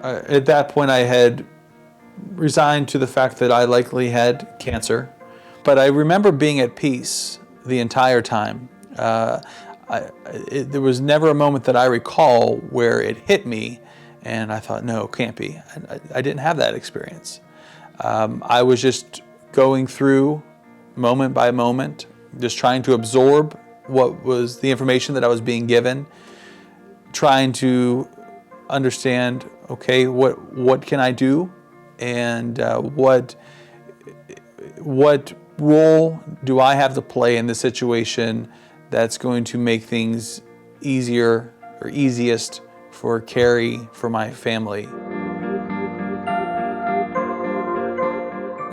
At that point, I had resigned to the fact that I likely had cancer, but I remember being at peace the entire time. There was never a moment that I recall where it hit me and I thought, no, it can't be. I didn't have that experience. I was just going through moment by moment, just trying to absorb what was the information that I was being given, trying to understand, okay, what can I do, and what role do I have to play in the situation that's going to make things easier or easiest for Carrie, for my family.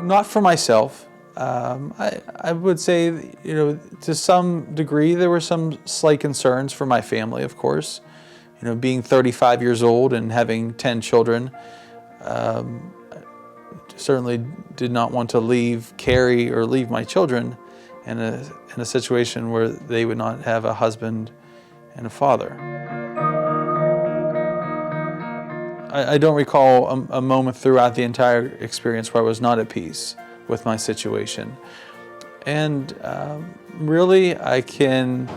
Not for myself. I would say, to some degree, there were some slight concerns for my family, of course. Being 35 years old and having 10 children, certainly did not want to leave Carrie or leave my children in a situation where they would not have a husband and a father. I don't recall a moment throughout the entire experience where I was not at peace with my situation. And really, I can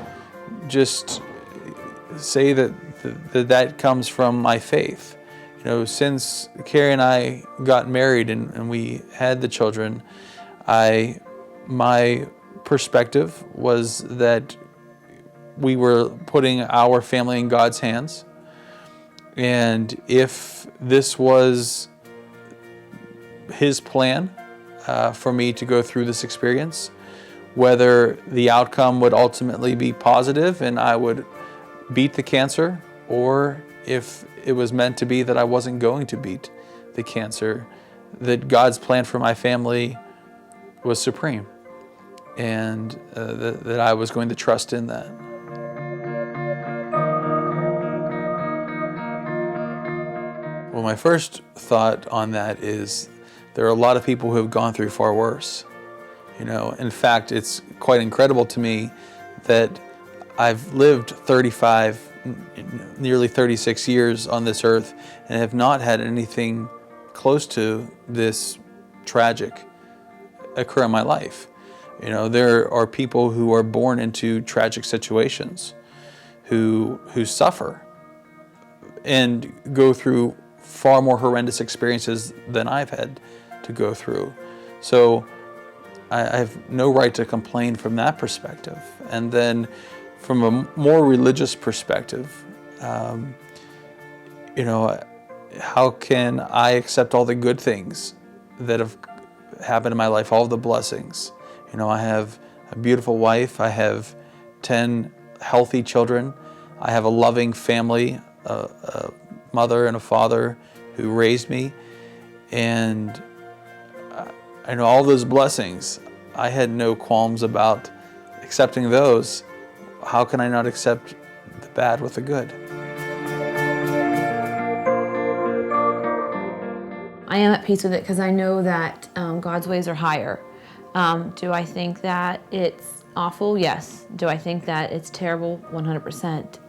just say that comes from my faith. Since Carrie and I got married and we had the children, my perspective was that we were putting our family in God's hands. And if this was His plan for me to go through this experience, whether the outcome would ultimately be positive and I would beat the cancer, or if it was meant to be that I wasn't going to beat the cancer, that God's plan for my family was supreme, and that I was going to trust in that. Well, my first thought on that is there are a lot of people who have gone through far worse. In fact, it's quite incredible to me that I've lived 35, nearly 36 years on this earth and have not had anything close to this tragic occur in my life. There are people who are born into tragic situations, who suffer and go through far more horrendous experiences than I've had to go through. So I have no right to complain from that perspective. And then from a more religious perspective, how can I accept all the good things that have happened in my life, all the blessings? I have a beautiful wife, I have 10 healthy children, I have a loving family, a mother and a father who raised me, and I know all those blessings. I had no qualms about accepting those. How can I not accept the bad with the good? I am at peace with it because I know that God's ways are higher. Do I think that it's awful? Yes. Do I think that it's terrible? 100%.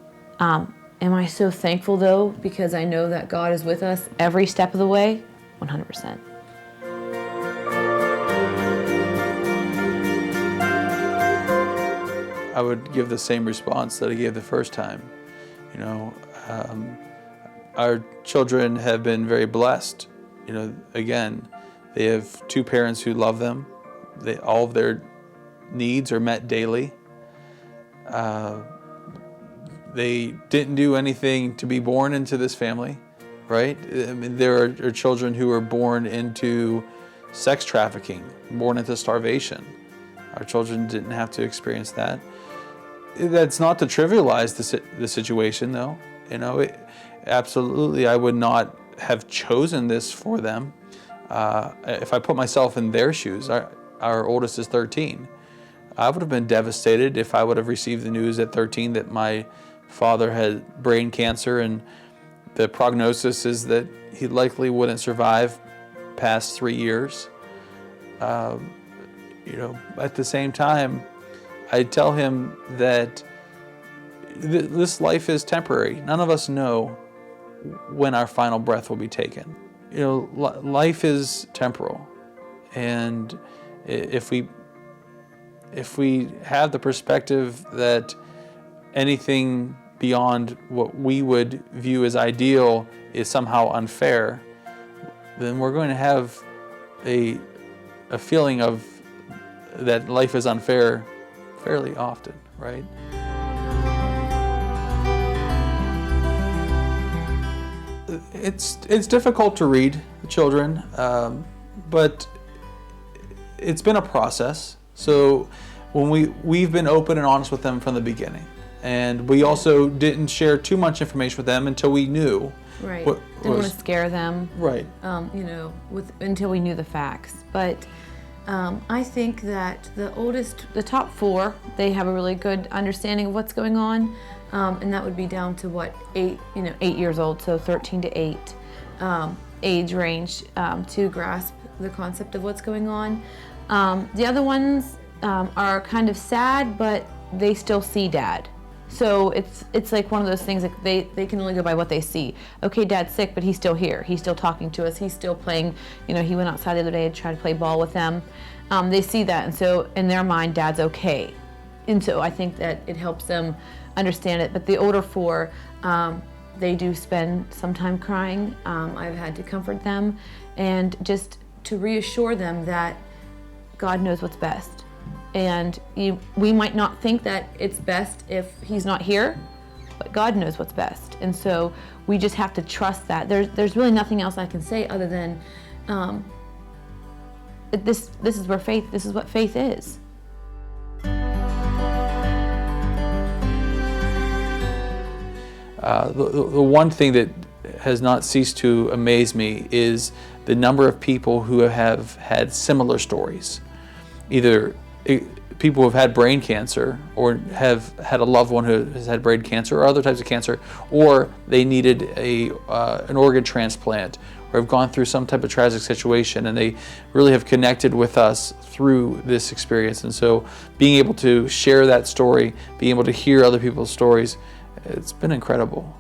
Am I so thankful though because I know that God is with us every step of the way? 100%. I would give the same response that I gave the first time. Our children have been very blessed Again, they have two parents who love them. All of their needs are met daily. They didn't do anything to be born into this family, right? I mean, there are children who are born into sex trafficking, born into starvation. Our children didn't have to experience that. That's not to trivialize the situation, though. Absolutely, I would not have chosen this for them. If I put myself in their shoes, our oldest is 13. I would have been devastated if I would have received the news at 13 that my father had brain cancer, and the prognosis is that he likely wouldn't survive past 3 years. At the same time, I tell him that this life is temporary. None of us know when our final breath will be taken. Life is temporal, and if we have the perspective that anything beyond what we would view as ideal is somehow unfair, then we're going to have a feeling of that life is unfair fairly often, right? It's difficult to read the children, but it's been a process. So when we've been open and honest with them from the beginning, and we also didn't share too much information with them until we knew. Right. Didn't want to scare them. Right. Until we knew the facts. But I think that the top four, they have a really good understanding of what's going on, and that would be down to 8 years old, so 13 to 8 age range to grasp the concept of what's going on. The other ones are kind of sad, but they still see Dad. So it's like one of those things, like they can only go by what they see. Okay, Dad's sick, but he's still here. He's still talking to us. He's still playing. He went outside the other day and tried to play ball with them. They see that, and so in their mind, Dad's okay. And so I think that it helps them understand it. But the older four, they do spend some time crying. I've had to comfort them and just to reassure them that God knows what's best. And we might not think that it's best if he's not here, but God knows what's best. And so we just have to trust that. There's really nothing else I can say other than this is where faith, this is what faith is. The one thing that has not ceased to amaze me is the number of people who have had similar stories. Either people who have had brain cancer, or have had a loved one who has had brain cancer or other types of cancer, or they needed an organ transplant, or have gone through some type of tragic situation, and they really have connected with us through this experience. And so being able to share that story, being able to hear other people's stories, it's been incredible.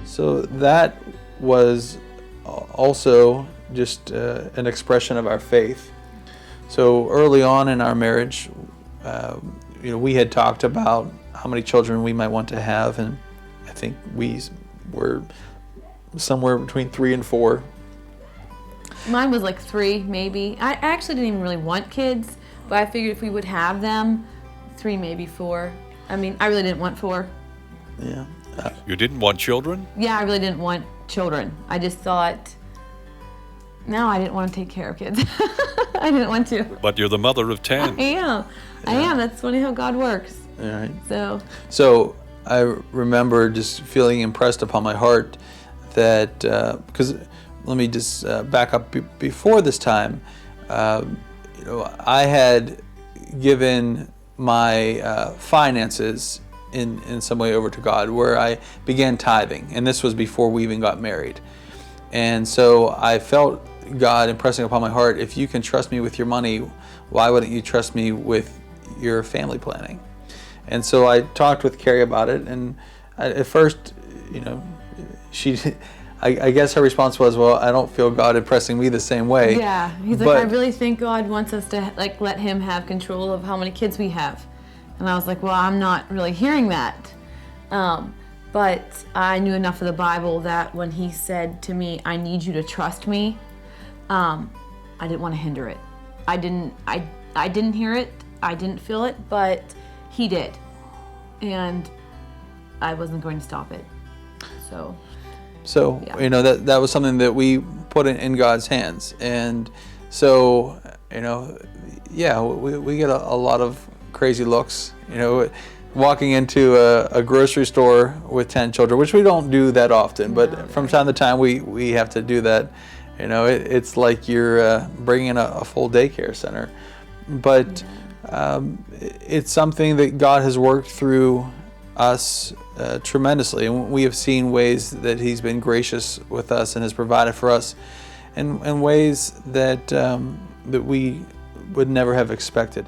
So that was also just an expression of our faith. So early on in our marriage, we had talked about how many children we might want to have, and I think we were somewhere between 3 and 4. Mine was like 3, maybe. I actually didn't even really want kids, but I figured if we would have them, 3, maybe 4. I mean, I really didn't want 4. Yeah. You didn't want children? Yeah, I really didn't want children. I just thought, no, I didn't want to take care of kids. I didn't want to. But you're the mother of 10. I am. That's funny how God works. All right. So I remember just feeling impressed upon my heart that, because let me just back up before this time, I had given my finances in some way over to God, where I began tithing, and this was before we even got married. And so I felt God impressing upon my heart, if you can trust me with your money, why wouldn't you trust me with your family planning? And so I talked with Carrie about it, and at first, I guess her response was, well, I don't feel God impressing me the same way. Yeah, he's like, I really think God wants us to let him have control of how many kids we have. And I was like, well, I'm not really hearing that. But I knew enough of the Bible that when he said to me, I need you to trust me, I didn't want to hinder it. I didn't hear it, I didn't feel it, but he did. And I wasn't going to stop it. So yeah. That was something that we put in God's hands. And so, yeah, we get a lot of crazy looks, walking into a grocery store with 10 children, which we don't do that often, but from time to time we have to do that. It's like you're bringing in a full daycare center. But it's something that God has worked through us tremendously, and we have seen ways that he's been gracious with us and has provided for us in ways that we would never have expected.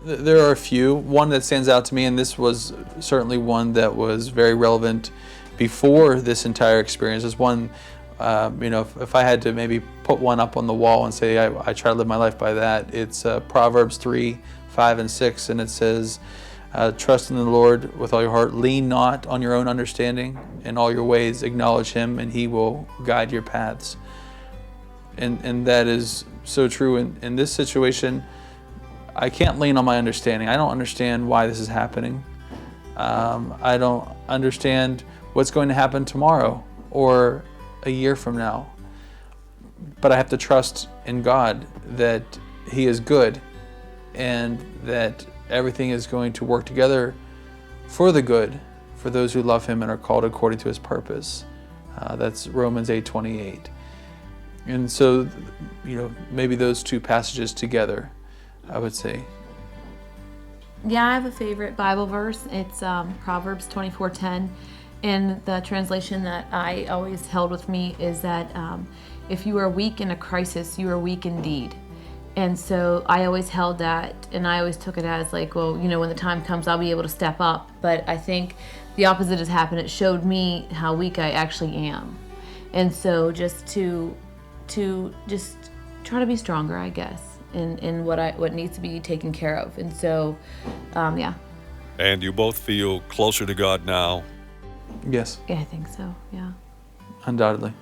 There are a few. One that stands out to me, and this was certainly one that was very relevant before this entire experience, is one, if I had to maybe put one up on the wall and say I try to live my life by that, it's Proverbs 3, 5, and 6, and it says, trust in the Lord with all your heart, lean not on your own understanding, in all your ways acknowledge him, and he will guide your paths. And that is so true in this situation. I can't lean on my understanding. I don't understand why this is happening. I don't understand what's going to happen tomorrow or a year from now. But I have to trust in God that he is good and that everything is going to work together for the good for those who love him and are called according to his purpose. That's Romans 8:28. And so, maybe those two passages together, I would say. Yeah, I have a favorite Bible verse. It's Proverbs 24:10. And the translation that I always held with me is that if you are weak in a crisis, you are weak indeed. And so I always held that, and I always took it as like, well, when the time comes, I'll be able to step up. But I think the opposite has happened. It showed me how weak I actually am. And so just to just try to be stronger, I guess, in what needs to be taken care of. And so, yeah. And you both feel closer to God now? Yes. Yeah, I think so, yeah. Undoubtedly.